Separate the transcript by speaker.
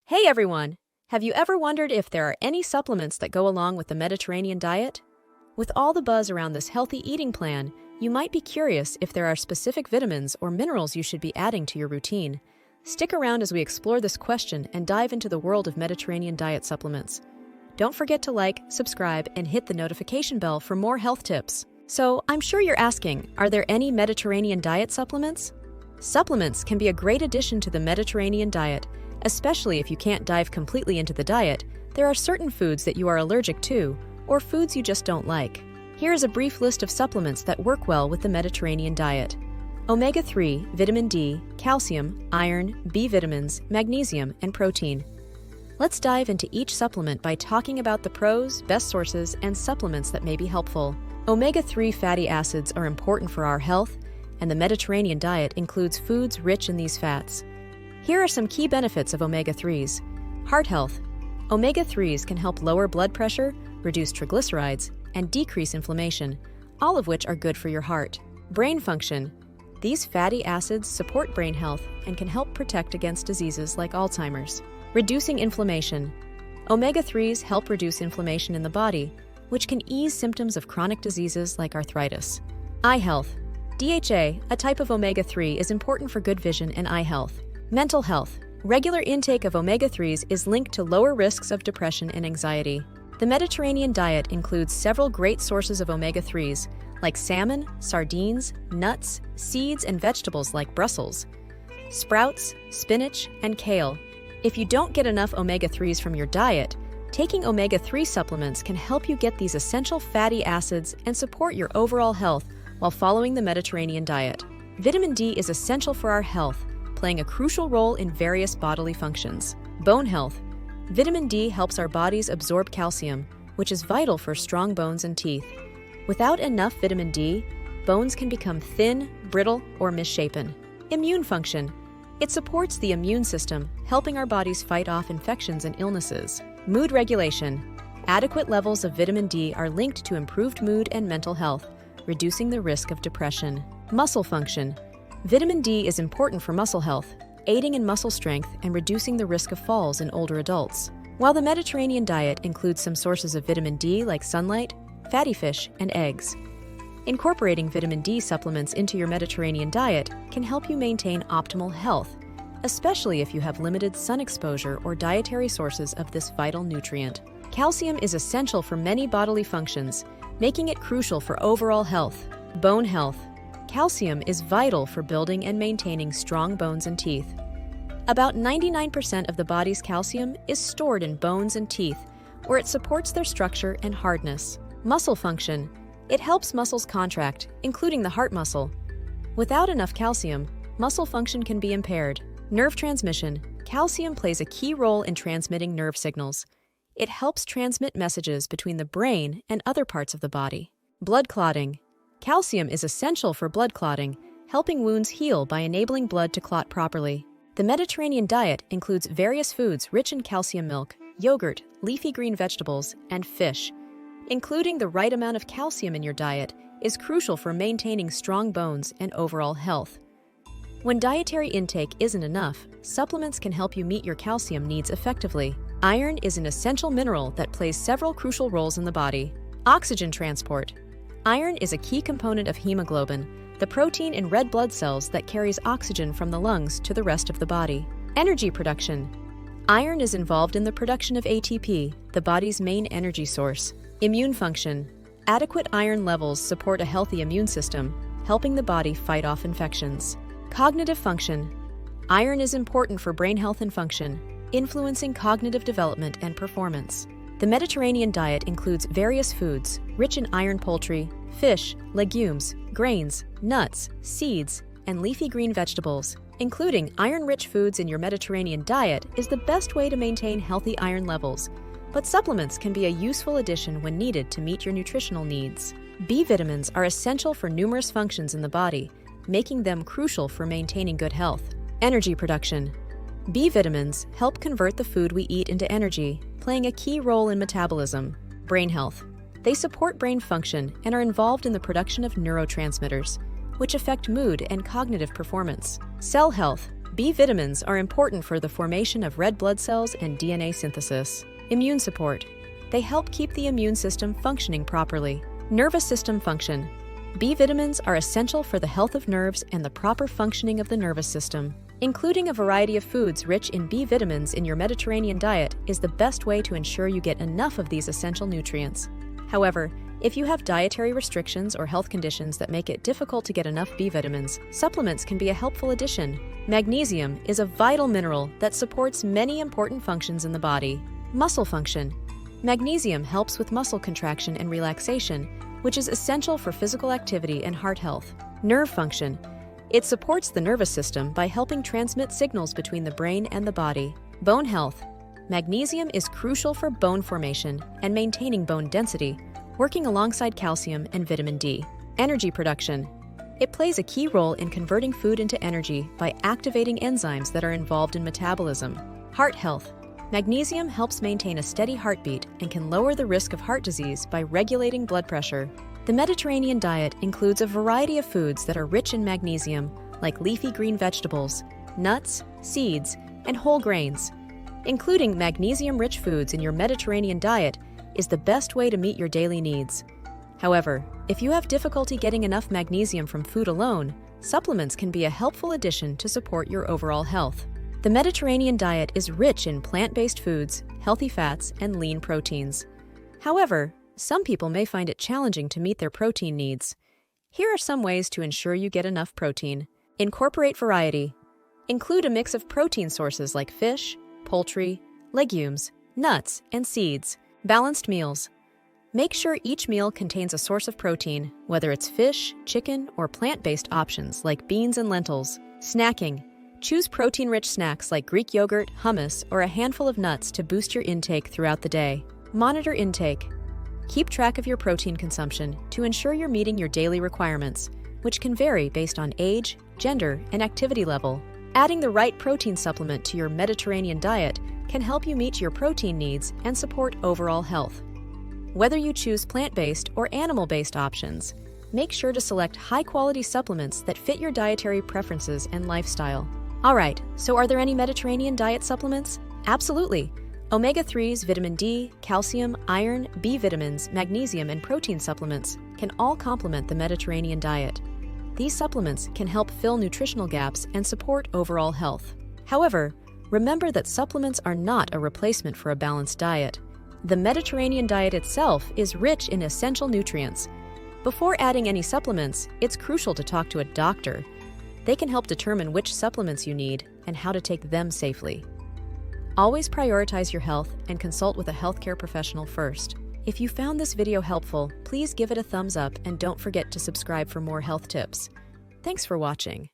Speaker 1: Hey everyone! Have you ever wondered if there are any supplements that go along with the Mediterranean diet? With all the buzz around this healthy eating plan, you might be curious if there are specific vitamins or minerals you should be adding to your routine. Stick around as we explore this question and dive into the world of Mediterranean diet supplements. Don't forget to like, subscribe, and hit the notification bell for more health tips. So, I'm sure you're asking, are there any Mediterranean diet supplements? Supplements can be a great addition to the Mediterranean diet, especially if you can't dive completely into the diet. There are certain foods that you are allergic to, or foods you just don't like. Here is a brief list of supplements that work well with the Mediterranean diet. Omega-3, vitamin D, calcium, iron, B vitamins, magnesium, and protein. Let's dive into each supplement by talking about the pros, best sources, and supplements that may be helpful. Omega-3 fatty acids are important for our health, and the Mediterranean diet includes foods rich in these fats. Here are some key benefits of omega-3s. Heart health. Omega-3s can help lower blood pressure, reduce triglycerides, and decrease inflammation, all of which are good for your heart. Brain function. These fatty acids support brain health and can help protect against diseases like Alzheimer's. Reducing inflammation. Omega-3s help reduce inflammation in the body, which can ease symptoms of chronic diseases like arthritis. Eye health. DHA, a type of omega-3, is important for good vision and eye health. Mental health. Regular intake of omega-3s is linked to lower risks of depression and anxiety. The Mediterranean diet includes several great sources of omega-3s, like salmon, sardines, nuts, seeds, and vegetables like Brussels, sprouts, spinach, and kale. If you don't get enough omega-3s from your diet, taking omega-3 supplements can help you get these essential fatty acids and support your overall health while following the Mediterranean diet. Vitamin D is essential for our health, playing a crucial role in various bodily functions. Bone health. Vitamin D helps our bodies absorb calcium, which is vital for strong bones and teeth. Without enough vitamin D, bones can become thin, brittle, or misshapen. Immune function. It supports the immune system, helping our bodies fight off infections and illnesses. Mood regulation. Adequate levels of vitamin D are linked to improved mood and mental health, reducing the risk of depression. Muscle function. Vitamin D is important for muscle health, aiding in muscle strength and reducing the risk of falls in older adults. While the Mediterranean diet includes some sources of vitamin D like sunlight, fatty fish, and eggs, incorporating vitamin D supplements into your Mediterranean diet can help you maintain optimal health, especially if you have limited sun exposure or dietary sources of this vital nutrient. Calcium is essential for many bodily functions, making it crucial for overall health. Bone health. Calcium is vital for building and maintaining strong bones and teeth. About 99% of the body's calcium is stored in bones and teeth, where it supports their structure and hardness. Muscle function. It helps muscles contract, including the heart muscle. Without enough calcium, muscle function can be impaired. Nerve transmission. Calcium plays a key role in transmitting nerve signals. It helps transmit messages between the brain and other parts of the body. Blood clotting. Calcium is essential for blood clotting, helping wounds heal by enabling blood to clot properly. The Mediterranean diet includes various foods rich in calcium: milk, yogurt, leafy green vegetables, and fish. Including the right amount of calcium in your diet is crucial for maintaining strong bones and overall health. When dietary intake isn't enough, supplements can help you meet your calcium needs effectively. Iron is an essential mineral that plays several crucial roles in the body. Oxygen transport. Iron is a key component of hemoglobin, the protein in red blood cells that carries oxygen from the lungs to the rest of the body. Energy production. Iron is involved in the production of ATP, the body's main energy source. Immune function. Adequate iron levels support a healthy immune system, helping the body fight off infections. Cognitive function. Iron is important for brain health and function, influencing cognitive development and performance. The Mediterranean diet includes various foods rich in iron: poultry, fish, legumes, grains, nuts, seeds, and leafy green vegetables. Including iron-rich foods in your Mediterranean diet is the best way to maintain healthy iron levels, but supplements can be a useful addition when needed to meet your nutritional needs. B vitamins are essential for numerous functions in the body, making them crucial for maintaining good health. Energy production. B vitamins help convert the food we eat into energy, playing a key role in metabolism. Brain health. They support brain function and are involved in the production of neurotransmitters, which affect mood and cognitive performance. Cell health. B vitamins are important for the formation of red blood cells and DNA synthesis. Immune support. They help keep the immune system functioning properly. Nervous system function. B vitamins are essential for the health of nerves and the proper functioning of the nervous system. Including a variety of foods rich in B vitamins in your Mediterranean diet is the best way to ensure you get enough of these essential nutrients. However, if you have dietary restrictions or health conditions that make it difficult to get enough B vitamins, supplements can be a helpful addition. Magnesium is a vital mineral that supports many important functions in the body. Muscle function. Magnesium helps with muscle contraction and relaxation, which is essential for physical activity and heart health. Nerve function. It supports the nervous system by helping transmit signals between the brain and the body. Bone health. Magnesium is crucial for bone formation and maintaining bone density, working alongside calcium and vitamin D. Energy production. It plays a key role in converting food into energy by activating enzymes that are involved in metabolism. Heart health. Magnesium helps maintain a steady heartbeat and can lower the risk of heart disease by regulating blood pressure. The Mediterranean diet includes a variety of foods that are rich in magnesium, like leafy green vegetables, nuts, seeds, and whole grains. Including magnesium-rich foods in your Mediterranean diet is the best way to meet your daily needs. However, if you have difficulty getting enough magnesium from food alone, supplements can be a helpful addition to support your overall health. The Mediterranean diet is rich in plant-based foods, healthy fats, and lean proteins. However, some people may find it challenging to meet their protein needs. Here are some ways to ensure you get enough protein. Incorporate variety. Include a mix of protein sources like fish, poultry, legumes, nuts, and seeds. Balanced meals. Make sure each meal contains a source of protein, whether it's fish, chicken, or plant-based options like beans and lentils. Snacking. Choose protein-rich snacks like Greek yogurt, hummus, or a handful of nuts to boost your intake throughout the day. Monitor intake. Keep track of your protein consumption to ensure you're meeting your daily requirements, which can vary based on age, gender, and activity level. Adding the right protein supplement to your Mediterranean diet can help you meet your protein needs and support overall health. Whether you choose plant-based or animal-based options, make sure to select high-quality supplements that fit your dietary preferences and lifestyle. Alright, so are there any Mediterranean diet supplements? Absolutely! Omega-3s, vitamin D, calcium, iron, B vitamins, magnesium, and protein supplements can all complement the Mediterranean diet. These supplements can help fill nutritional gaps and support overall health. However, remember that supplements are not a replacement for a balanced diet. The Mediterranean diet itself is rich in essential nutrients. Before adding any supplements, it's crucial to talk to a doctor. They can help determine which supplements you need and how to take them safely. Always prioritize your health and consult with a healthcare professional first. If you found this video helpful, please give it a thumbs up and don't forget to subscribe for more health tips. Thanks for watching.